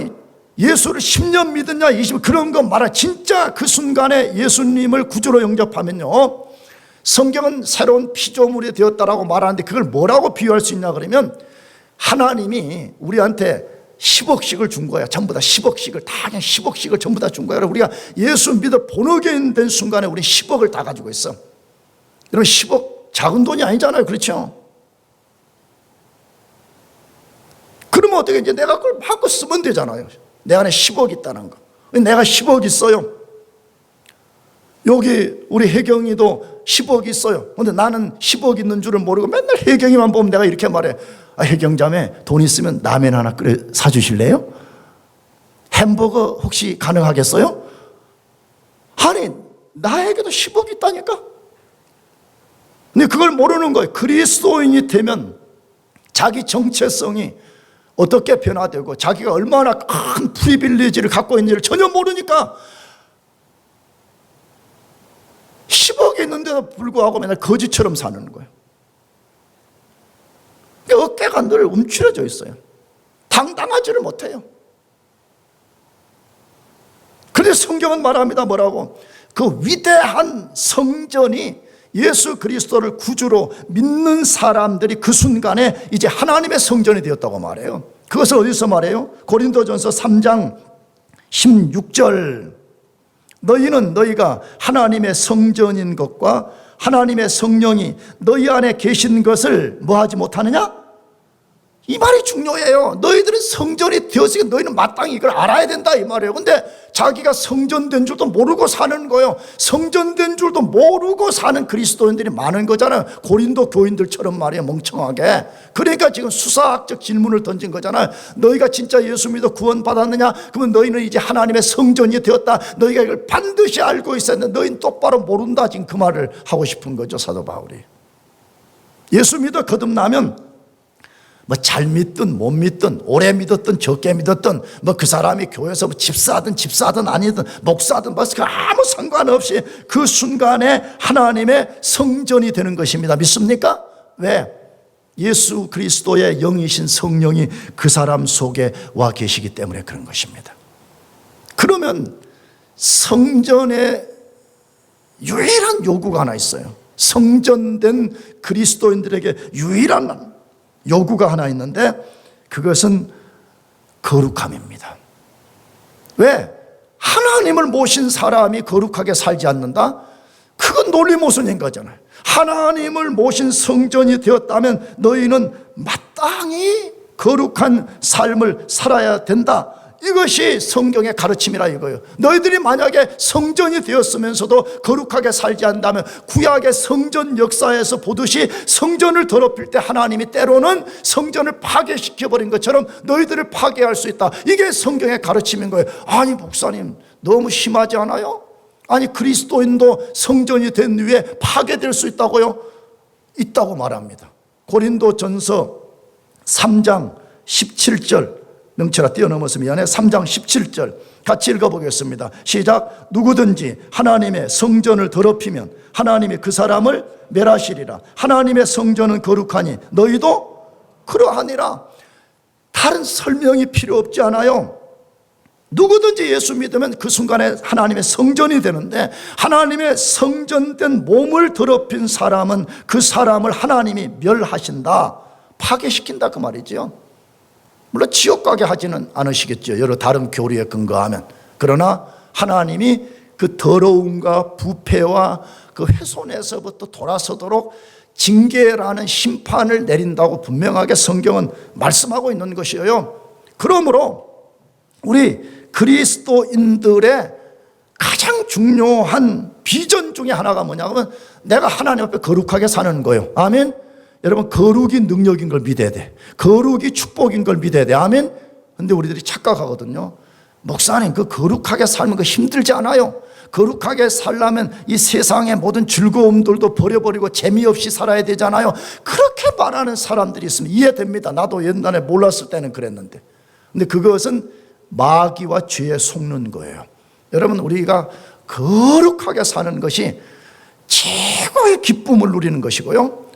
예수를 10년 믿었냐 20년 그런 거 말아. 진짜 그 순간에 예수님을 구주로 영접하면요, 성경은 새로운 피조물이 되었다라고 말하는데 그걸 뭐라고 비유할 수 있냐 그러면 하나님이 우리한테 10억씩을 준 거야. 전부 다 10억씩을 다 그냥 10억씩을 전부 다 준 거야. 우리가 예수 믿어 본어교인 된 순간에 우리 10억을 다 가지고 있어. 여러분 10억 작은 돈이 아니잖아요. 그렇죠? 그러면 어떻게 이제 내가 그걸 막 쓰면 되잖아요. 내 안에 10억 있다는 거. 내가 10억 있어요. 여기 우리 혜경이도 10억 있어요. 근데 나는 10억 있는 줄을 모르고 맨날 혜경이만 보면 내가 이렇게 말해. 아, 혜경 자매 돈 있으면 라면 하나 끓여 사주실래요? 햄버거 혹시 가능하겠어요? 아니 나에게도 10억 있다니까. 근데 그걸 모르는 거예요. 그리스도인이 되면 자기 정체성이 어떻게 변화되고 자기가 얼마나 큰 프리빌리지를 갖고 있는지를 전혀 모르니까 10억이 있는데도 불구하고 맨날 거지처럼 사는 거예요. 어깨가 늘 움츠려져 있어요. 당당하지를 못해요. 그런데 성경은 말합니다. 뭐라고? 그 위대한 성전이 예수 그리스도를 구주로 믿는 사람들이 그 순간에 이제 하나님의 성전이 되었다고 말해요. 그것을 어디서 말해요? 고린도전서 3장 16절. 너희는 너희가 하나님의 성전인 것과 하나님의 성령이 너희 안에 계신 것을 뭐하지 못하느냐? 이 말이 중요해요. 너희들은 성전이 되었으니까 너희는 마땅히 이걸 알아야 된다 이 말이에요. 근데 자기가 성전된 줄도 모르고 사는 거예요. 성전된 줄도 모르고 사는 그리스도인들이 많은 거잖아요. 고린도 교인들처럼 말이에요. 멍청하게. 그러니까 지금 수사학적 질문을 던진 거잖아요. 너희가 진짜 예수 믿어 구원받았느냐? 그러면 너희는 이제 하나님의 성전이 되었다. 너희가 이걸 반드시 알고 있어야 되는데 너희는 똑바로 모른다. 지금 그 말을 하고 싶은 거죠, 사도 바울이. 예수 믿어 거듭나면 뭐 잘 믿든 못 믿든 오래 믿었든 적게 믿었든 뭐 그 사람이 교회에서 뭐 집사든 아니든 목사든 뭐 아무 상관없이 그 순간에 하나님의 성전이 되는 것입니다. 믿습니까? 왜? 예수 그리스도의 영이신 성령이 그 사람 속에 와 계시기 때문에 그런 것입니다. 그러면 성전에 유일한 요구가 하나 있어요. 성전된 그리스도인들에게 유일한 요구가 하나 있는데 그것은 거룩함입니다. 왜? 하나님을 모신 사람이 거룩하게 살지 않는다? 그건 논리모순인 거잖아요. 하나님을 모신 성전이 되었다면 너희는 마땅히 거룩한 삶을 살아야 된다. 이것이 성경의 가르침이라 이거예요. 너희들이 만약에 성전이 되었으면서도 거룩하게 살지 않는다면 구약의 성전 역사에서 보듯이 성전을 더럽힐 때 하나님이 때로는 성전을 파괴시켜버린 것처럼 너희들을 파괴할 수 있다. 이게 성경의 가르침인 거예요. 아니 목사님 너무 심하지 않아요? 아니 그리스도인도 성전이 된 후에 파괴될 수 있다고요? 있다고 말합니다. 고린도전서 3장 17절 명철아 뛰어넘어서 미안해. 3장 17절 같이 읽어보겠습니다. 시작. 누구든지 하나님의 성전을 더럽히면 하나님이 그 사람을 멸하시리라. 하나님의 성전은 거룩하니 너희도 그러하니라. 다른 설명이 필요 없지 않아요? 누구든지 예수 믿으면 그 순간에 하나님의 성전이 되는데 하나님의 성전된 몸을 더럽힌 사람은 그 사람을 하나님이 멸하신다. 파괴시킨다 그 말이죠. 물론 지옥 가게 하지는 않으시겠죠. 여러 다른 교리에 근거하면. 그러나 하나님이 그 더러움과 부패와 그 훼손에서부터 돌아서도록 징계라는 심판을 내린다고 분명하게 성경은 말씀하고 있는 것이에요. 그러므로 우리 그리스도인들의 가장 중요한 비전 중에 하나가 뭐냐면 내가 하나님 앞에 거룩하게 사는 거예요. 아멘. 여러분 거룩이 능력인 걸 믿어야 돼. 거룩이 축복인 걸 믿어야 돼. 아멘. 근데 우리들이 착각하거든요. 목사님 그 거룩하게 살면 그 힘들지 않아요? 거룩하게 살려면 이 세상의 모든 즐거움들도 버려버리고 재미없이 살아야 되잖아요. 그렇게 말하는 사람들이 있으면 이해됩니다. 나도 옛날에 몰랐을 때는 그랬는데. 근데 그것은 마귀와 죄에 속는 거예요. 여러분 우리가 거룩하게 사는 것이 최고의 기쁨을 누리는 것이고요.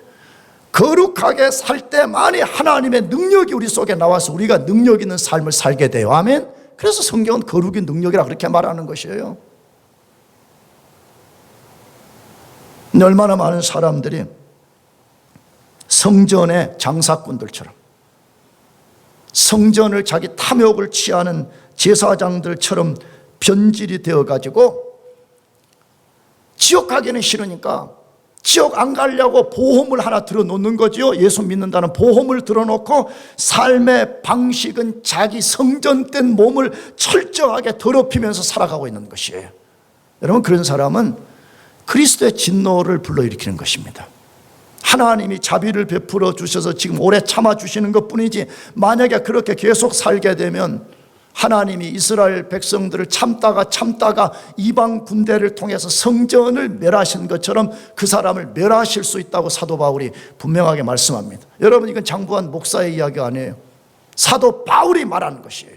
거룩하게 살 때만이 하나님의 능력이 우리 속에 나와서 우리가 능력 있는 삶을 살게 돼요. 아멘. 그래서 성경은 거룩이 능력이라 그렇게 말하는 것이에요. 근데 얼마나 많은 사람들이 성전의 장사꾼들처럼 성전을 자기 탐욕을 취하는 제사장들처럼 변질이 되어가지고 지옥 가기는 싫으니까 지옥 안 가려고 보험을 하나 들어놓는 거죠. 예수 믿는다는 보험을 들어놓고 삶의 방식은 자기 성전된 몸을 철저하게 더럽히면서 살아가고 있는 것이에요. 여러분 그런 사람은 그리스도의 진노를 불러일으키는 것입니다. 하나님이 자비를 베풀어 주셔서 지금 오래 참아주시는 것뿐이지 만약에 그렇게 계속 살게 되면 하나님이 이스라엘 백성들을 참다가 이방 군대를 통해서 성전을 멸하신 것처럼 그 사람을 멸하실 수 있다고 사도 바울이 분명하게 말씀합니다. 여러분 이건 장부한 목사의 이야기가 아니에요. 사도 바울이 말하는 것이에요.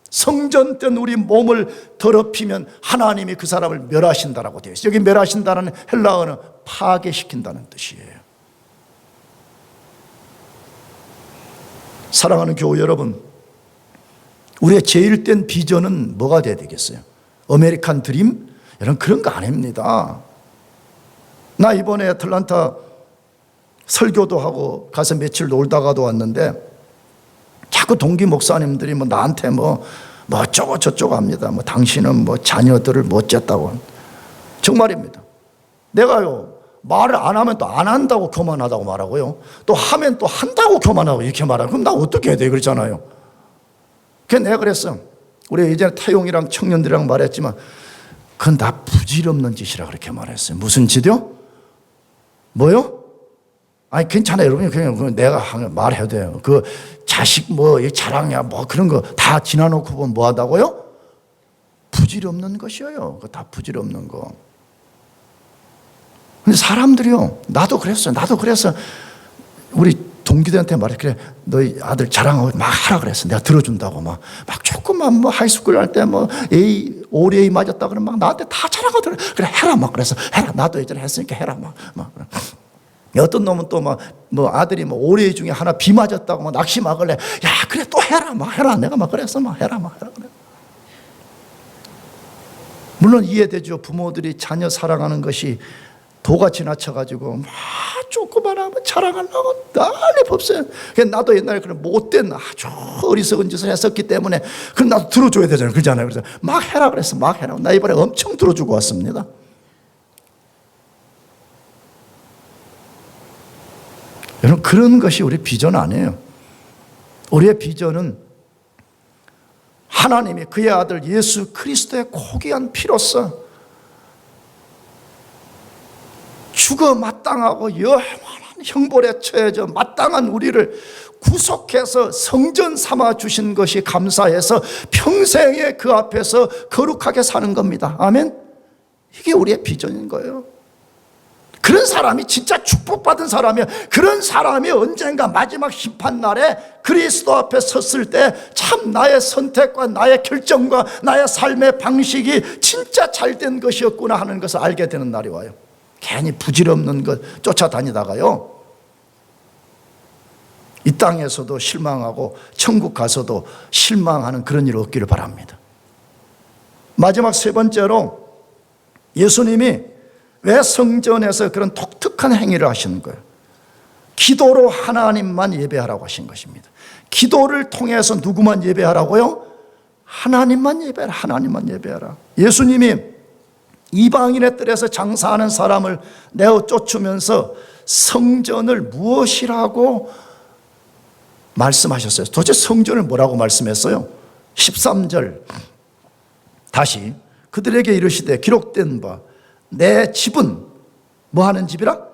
성전된 우리 몸을 더럽히면 하나님이 그 사람을 멸하신다라고 되어 있어요. 여기 멸하신다는 헬라어는 파괴시킨다는 뜻이에요. 사랑하는 교우 여러분, 우리의 제일 된 비전은 뭐가 돼야 되겠어요? 아메리칸 드림? 여러분 그런 거 아닙니다. 나 이번에 애틀란타 설교도 하고 가서 며칠 놀다가도 왔는데 자꾸 동기 목사님들이 나한테 어쩌고 저쩌고 합니다. 당신은 자녀들을 못 쨌다고. 정말입니다. 내가요 말을 안 하면 또 안 한다고 교만하다고 말하고요. 또 하면 또 한다고 교만하고 이렇게 말하고 그럼 나 어떻게 해야 돼? 그러잖아요. 그래서 내가 그랬어. 우리 예전에 태용이랑 청년들이랑 말했지만 그건 다 부질없는 짓이라 그렇게 말했어요. 무슨 짓이요? 뭐요? 아니 괜찮아요 여러분. 그냥 내가 말해도 돼요. 그 자식 자랑이야 그런 거 다 지나놓고 보면 뭐 하다고요? 부질없는 것이에요. 그거 다 부질없는 거. 근데 사람들이요 나도 그랬어요. 우리 동기들한테 말해. 그래 너희 아들 자랑하고 막 하라 그랬어. 내가 들어준다고 막 조금만 하이스쿨 할 때 A 올 A 맞았다 그러면 막 나한테 다 자랑하더래. 그래 해라 막 그래서 해라. 나도 예전에 했으니까 해라 막. 어떤 놈은 또 아들이 오리 중에 하나 비 맞았다고 낚시 막을래. 야, 그래, 또 해라. 해라. 내가 그랬어. 해라. 그래. 물론 이해되죠. 부모들이 자녀 사랑하는 것이 도가 지나쳐가지고 조그만하면 자랑하려고 난리 법어요. 나도 옛날에 그런 못된 아주 어리석은 짓을 했었기 때문에 그럼 나도 들어줘야 되잖아요. 그러잖아요. 그래서 막 해라 그랬어. 막 해라. 나 이번에 엄청 들어주고 왔습니다. 여러분, 그런 것이 우리 비전 아니에요. 우리의 비전은 하나님이 그의 아들 예수 그리스도의 고귀한 피로써 죽어 마땅하고 영원한 형벌에 처해져 마땅한 우리를 구속해서 성전 삼아 주신 것이 감사해서 평생에 그 앞에서 거룩하게 사는 겁니다. 아멘. 이게 우리의 비전인 거예요. 그런 사람이 진짜 축복받은 사람이야. 그런 사람이 언젠가 마지막 심판날에 그리스도 앞에 섰을 때 참 나의 선택과 나의 결정과 나의 삶의 방식이 진짜 잘된 것이었구나 하는 것을 알게 되는 날이 와요. 괜히 부질없는 것 쫓아다니다가요, 이 땅에서도 실망하고 천국 가서도 실망하는 그런 일 없기를 바랍니다. 마지막 세 번째로, 예수님이 왜 성전에서 그런 독특한 행위를 하시는 거예요? 기도로 하나님만 예배하라고 하신 것입니다. 기도를 통해서 누구만 예배하라고요? 하나님만 예배하라. 하나님만 예배하라. 예수님이 이방인의 뜰에서 장사하는 사람을 내어 쫓으면서 성전을 무엇이라고 말씀하셨어요? 도대체 성전을 뭐라고 말씀했어요? 13절 다시 그들에게 이르시되 기록된 바 내 집은 뭐 하는 집이라?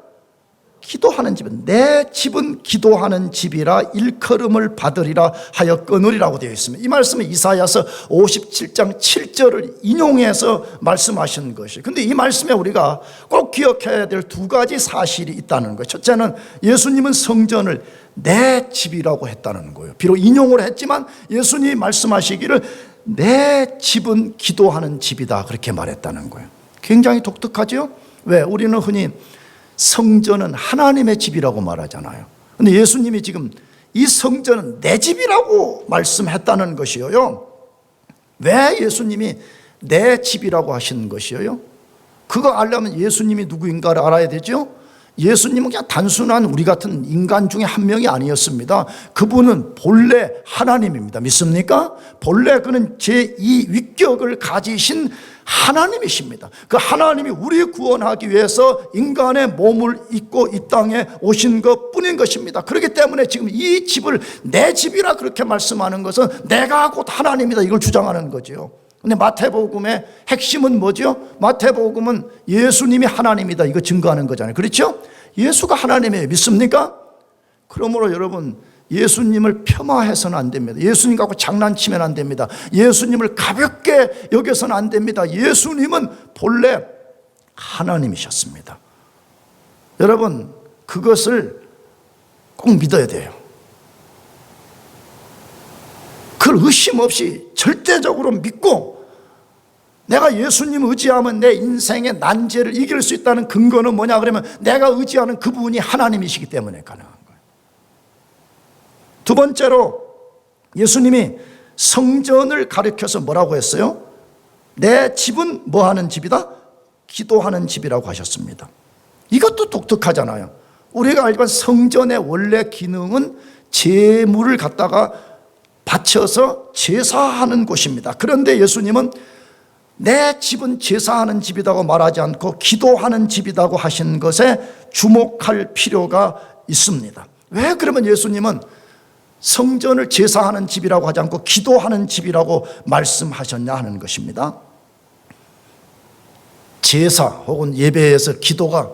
기도하는 집은, 내 집은 기도하는 집이라 일컬음을 받으리라 하여 끊으리라고 되어 있습니다. 이 말씀은 이사야서 57장 7절을 인용해서 말씀하신 것이에요. 그런데 이 말씀에 우리가 꼭 기억해야 될 두 가지 사실이 있다는 거예요. 첫째는 예수님은 성전을 내 집이라고 했다는 거예요. 비록 인용을 했지만 예수님이 말씀하시기를 내 집은 기도하는 집이다 그렇게 말했다는 거예요. 굉장히 독특하죠? 왜? 우리는 흔히 성전은 하나님의 집이라고 말하잖아요. 그런데 예수님이 지금 이 성전은 내 집이라고 말씀했다는 것이에요. 왜 예수님이 내 집이라고 하신 것이에요? 그거 알려면 예수님이 누구인가를 알아야 되죠? 예수님은 그냥 단순한 우리 같은 인간 중에 한 명이 아니었습니다. 그분은 본래 하나님입니다. 믿습니까? 본래 그는 제2 위격을 가지신 하나님이십니다. 그 하나님이 우리 구원하기 위해서 인간의 몸을 입고 이 땅에 오신 것 뿐인 것입니다. 그렇기 때문에 지금 이 집을 내 집이라 그렇게 말씀하는 것은 내가 곧 하나님이다 이걸 주장하는 거죠. 근데 마태복음의 핵심은 뭐죠? 마태복음은 예수님이 하나님이다 이거 증거하는 거잖아요. 그렇죠? 예수가 하나님이에요. 믿습니까? 그러므로 여러분, 예수님을 폄하해서는 안 됩니다. 예수님 갖고 장난치면 안 됩니다. 예수님을 가볍게 여겨서는 안 됩니다. 예수님은 본래 하나님이셨습니다. 여러분, 그것을 꼭 믿어야 돼요. 그걸 의심 없이 절대적으로 믿고, 내가 예수님 의지하면 내 인생의 난제를 이길 수 있다는 근거는 뭐냐 그러면 내가 의지하는 그분이 하나님이시기 때문에 가능한 거예요. 두 번째로, 예수님이 성전을 가리켜서 뭐라고 했어요? 내 집은 뭐 하는 집이다? 기도하는 집이라고 하셨습니다. 이것도 독특하잖아요. 우리가 알지만 성전의 원래 기능은 제물을 갖다가 바쳐서 제사하는 곳입니다. 그런데 예수님은 내 집은 제사하는 집이라고 말하지 않고 기도하는 집이라고 하신 것에 주목할 필요가 있습니다. 왜 그러면 예수님은 성전을 제사하는 집이라고 하지 않고 기도하는 집이라고 말씀하셨냐 하는 것입니다. 제사 혹은 예배에서 기도가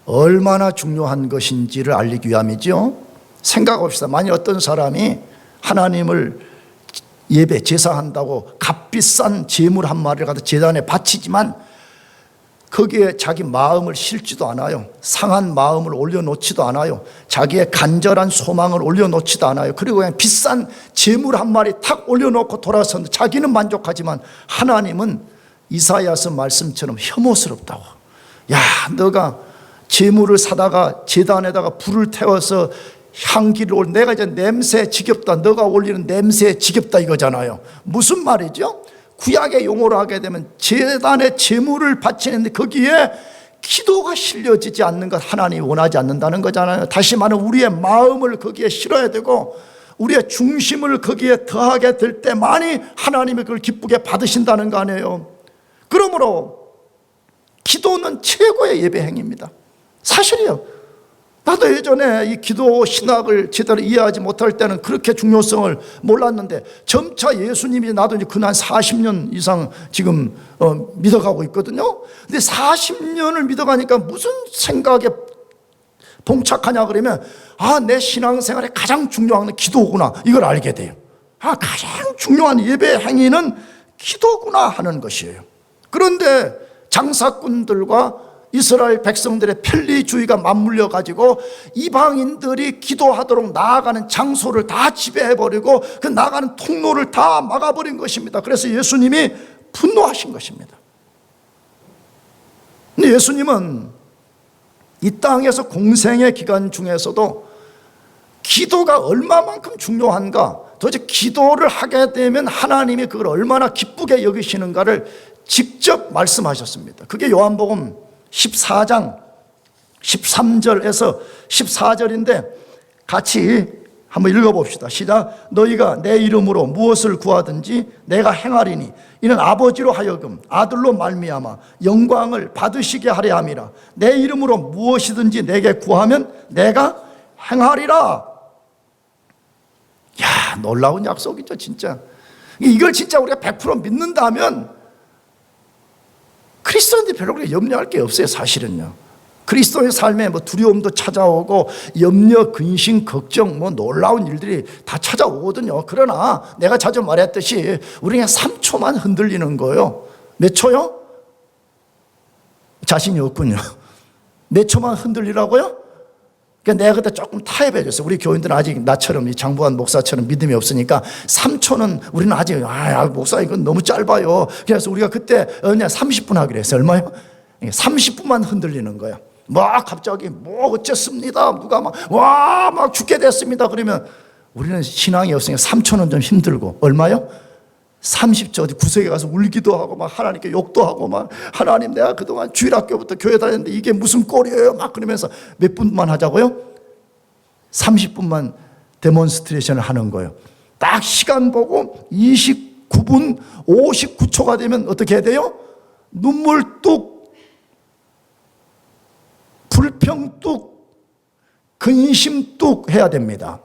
얼마나 중요한 것인지를 알리기 위함이죠. 생각합시다. 만약 어떤 사람이 하나님을 예배, 제사한다고 값비싼 제물 한 마리를 갖다 제단에 바치지만 거기에 자기 마음을 실지도 않아요. 상한 마음을 올려놓지도 않아요. 자기의 간절한 소망을 올려놓지도 않아요. 그리고 그냥 비싼 제물 한 마리 탁 올려놓고 돌아서는데 자기는 만족하지만 하나님은 이사야서 말씀처럼 혐오스럽다고. 야, 너가 재물을 사다가 제단에다가 불을 태워서 향기를 올, 내가 이제 냄새 지겹다, 너가 올리는 냄새 지겹다 이거잖아요. 무슨 말이죠? 구약의 용어로 하게 되면 제단에 재물을 바치는데 거기에 기도가 실려지지 않는 것 하나님이 원하지 않는다는 거잖아요. 다시 말하면 우리의 마음을 거기에 실어야 되고 우리의 중심을 거기에 더하게 될 때만이 하나님이 그걸 기쁘게 받으신다는 거 아니에요. 그러므로 기도는 최고의 예배 행위입니다. 사실이에요. 나도 예전에 이 기도 신학을 제대로 이해하지 못할 때는 그렇게 중요성을 몰랐는데 점차 예수님이, 나도 이제 근한 40년 이상 지금 믿어가고 있거든요. 근데 40년을 믿어가니까 무슨 생각에 봉착하냐 그러면 내 신앙생활에 가장 중요한 건 기도구나, 이걸 알게 돼요. 가장 중요한 예배 행위는 기도구나 하는 것이에요. 그런데 장사꾼들과 이스라엘 백성들의 편리주의가 맞물려 가지고 이방인들이 기도하도록 나아가는 장소를 다 지배해버리고 그 나가는 통로를 다 막아버린 것입니다. 그래서 예수님이 분노하신 것입니다. 근데 예수님은 이 땅에서 공생의 기간 중에서도 기도가 얼마만큼 중요한가, 도대체 기도를 하게 되면 하나님이 그걸 얼마나 기쁘게 여기시는가를 직접 말씀하셨습니다. 그게 요한복음 14장 13절에서 14절인데 같이 한번 읽어봅시다. 시작. 너희가 내 이름으로 무엇을 구하든지 내가 행하리니 이는 아버지로 하여금 아들로 말미암아 영광을 받으시게 하려 함이라. 내 이름으로 무엇이든지 내게 구하면 내가 행하리라. 야, 놀라운 약속이죠 진짜. 이걸 진짜 우리가 100% 믿는다면 그리스도인들이 별로 그렇게 염려할 게 없어요. 사실은요. 그리스도의 삶에 두려움도 찾아오고 염려, 근심, 걱정, 놀라운 일들이 다 찾아오거든요. 그러나 내가 자주 말했듯이 우리 그냥 3초만 흔들리는 거예요. 몇 초요? 자신이 없군요. 몇 초만 흔들리라고요? 그러니까 내가 그때 조금 타협해 줬어요. 우리 교인들은 아직 나처럼, 이 장부한 목사처럼 믿음이 없으니까 3초는 우리는 아직 목사 이건 너무 짧아요. 그래서 우리가 그때 30분 하기로 했어요. 얼마요? 30분만 흔들리는 거예요. 갑자기 어쨌습니다. 누가 막 죽게 됐습니다. 그러면 우리는 신앙이 없으니까 3초는 좀 힘들고, 얼마요? 30초 어디 구석에 가서 울기도 하고 하나님께 욕도 하고 하나님 내가 그동안 주일학교부터 교회 다녔는데 이게 무슨 꼴이에요 그러면서 몇 분만 하자고요? 30분만 데몬스트레이션을 하는 거예요. 딱 시간 보고 29분 59초가 되면 어떻게 해야 돼요? 눈물 뚝, 불평 뚝, 근심 뚝 해야 됩니다.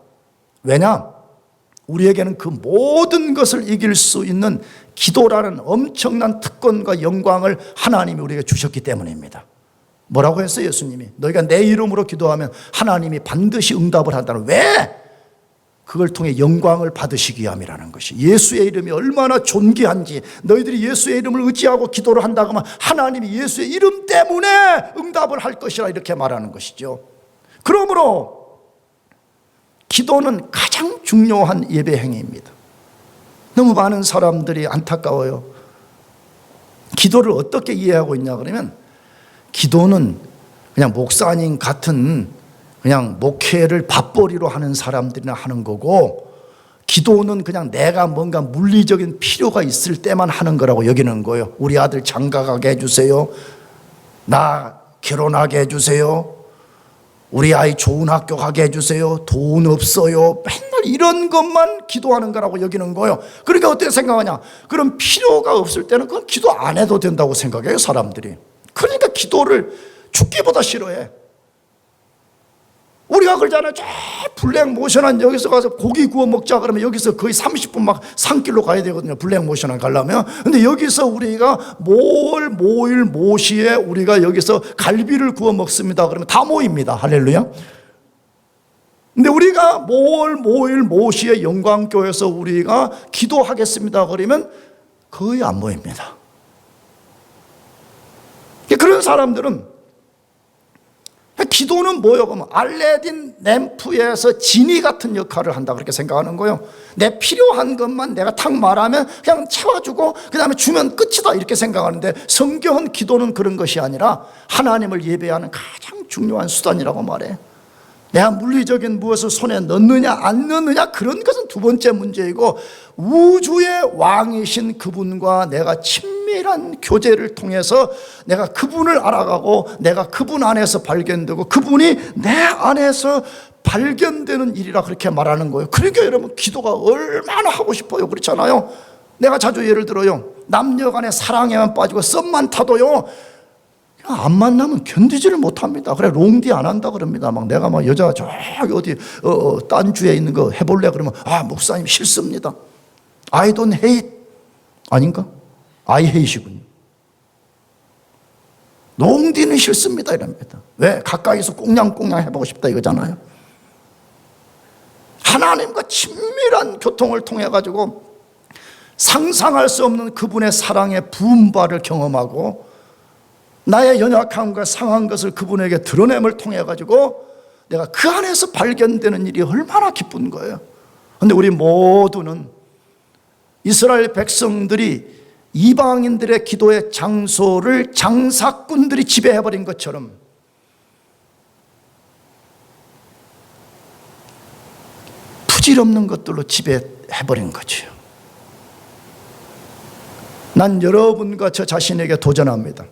왜냐? 우리에게는 그 모든 것을 이길 수 있는 기도라는 엄청난 특권과 영광을 하나님이 우리에게 주셨기 때문입니다. 뭐라고 했어요? 예수님이 너희가 내 이름으로 기도하면 하나님이 반드시 응답을 한다는. 왜? 그걸 통해 영광을 받으시기 위함이라는 것이, 예수의 이름이 얼마나 존귀한지, 너희들이 예수의 이름을 의지하고 기도를 한다고 하면 하나님이 예수의 이름 때문에 응답을 할 것이라 이렇게 말하는 것이죠. 그러므로 기도는 가장 중요한 예배 행위입니다. 너무 많은 사람들이 안타까워요. 기도를 어떻게 이해하고 있냐 그러면 기도는 그냥 목사님 같은 그냥 목회를 밥벌이로 하는 사람들이나 하는 거고, 기도는 그냥 내가 뭔가 물리적인 필요가 있을 때만 하는 거라고 여기는 거예요. 우리 아들 장가가게 해주세요. 나 결혼하게 해주세요. 우리 아이 좋은 학교 가게 해주세요. 돈 없어요. 맨날 이런 것만 기도하는 거라고 여기는 거예요. 그러니까 어떻게 생각하냐? 그럼 필요가 없을 때는 그건 기도 안 해도 된다고 생각해요, 사람들이. 그러니까 기도를 죽기보다 싫어해. 우리가 그러잖아요. 저 블랙모션한 여기서 가서 고기 구워 먹자 그러면 여기서 거의 30분 산길로 가야 되거든요. 블랙모션한 가려면. 근데 여기서 우리가 모시에 우리가 여기서 갈비를 구워 먹습니다 그러면 다 모입니다. 할렐루야. 근데 우리가 모시에 영광교회에서 우리가 기도하겠습니다 그러면 거의 안 모입니다. 그런 사람들은 기도는 뭐예요? 그러면 알레딘 램프에서 지니 같은 역할을 한다 그렇게 생각하는 거예요. 내 필요한 것만 내가 탁 말하면 그냥 채워주고 그 다음에 주면 끝이다 이렇게 생각하는데, 성경은 기도는 그런 것이 아니라 하나님을 예배하는 가장 중요한 수단이라고 말해. 내가 물리적인 무엇을 손에 넣느냐 안 넣느냐 그런 것은 두 번째 문제이고, 우주의 왕이신 그분과 내가 친밀한 교제를 통해서 내가 그분을 알아가고 내가 그분 안에서 발견되고 그분이 내 안에서 발견되는 일이라 그렇게 말하는 거예요. 그러니까 여러분, 기도가 얼마나 하고 싶어요. 그렇잖아요. 내가 자주 예를 들어요, 남녀 간의 사랑에만 빠지고 썸만 타도요, 안 만나면 견디지를 못합니다. 그래, 롱디 안 한다 그럽니다. 막 내가 막 여자 저기 어디 딴 주에 있는 거 해볼래 그러면, 목사님 싫습니다. I don't hate 아닌가? I hate이군요. 롱디는 싫습니다 이랍니다. 왜? 가까이서 꽁냥꽁냥 해보고 싶다 이거잖아요. 하나님과 친밀한 교통을 통해 가지고 상상할 수 없는 그분의 사랑의 부은 바를 경험하고, 나의 연약함과 상한 것을 그분에게 드러냄을 통해 가지고 내가 그 안에서 발견되는 일이 얼마나 기쁜 거예요. 그런데 우리 모두는 이스라엘 백성들이 이방인들의 기도의 장소를 장사꾼들이 지배해버린 것처럼 부질없는 것들로 지배해버린 거죠. 난 여러분과 저 자신에게 도전합니다.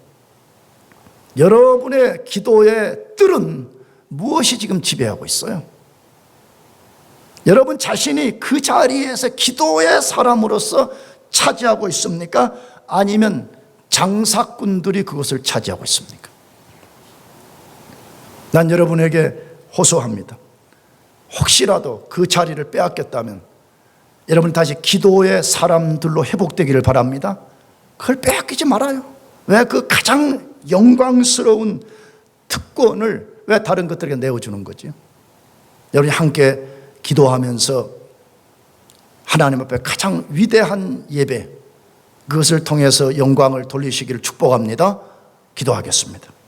여러분의 기도의 뜰은 무엇이 지금 지배하고 있어요? 여러분 자신이 그 자리에서 기도의 사람으로서 차지하고 있습니까? 아니면 장사꾼들이 그것을 차지하고 있습니까? 난 여러분에게 호소합니다. 혹시라도 그 자리를 빼앗겼다면 여러분 다시 기도의 사람들로 회복되기를 바랍니다. 그걸 빼앗기지 말아요. 왜? 그 가장 영광스러운 특권을 왜 다른 것들에게 내어주는 거죠? 여러분이 함께 기도하면서 하나님 앞에 가장 위대한 예배, 그것을 통해서 영광을 돌리시기를 축복합니다. 기도하겠습니다.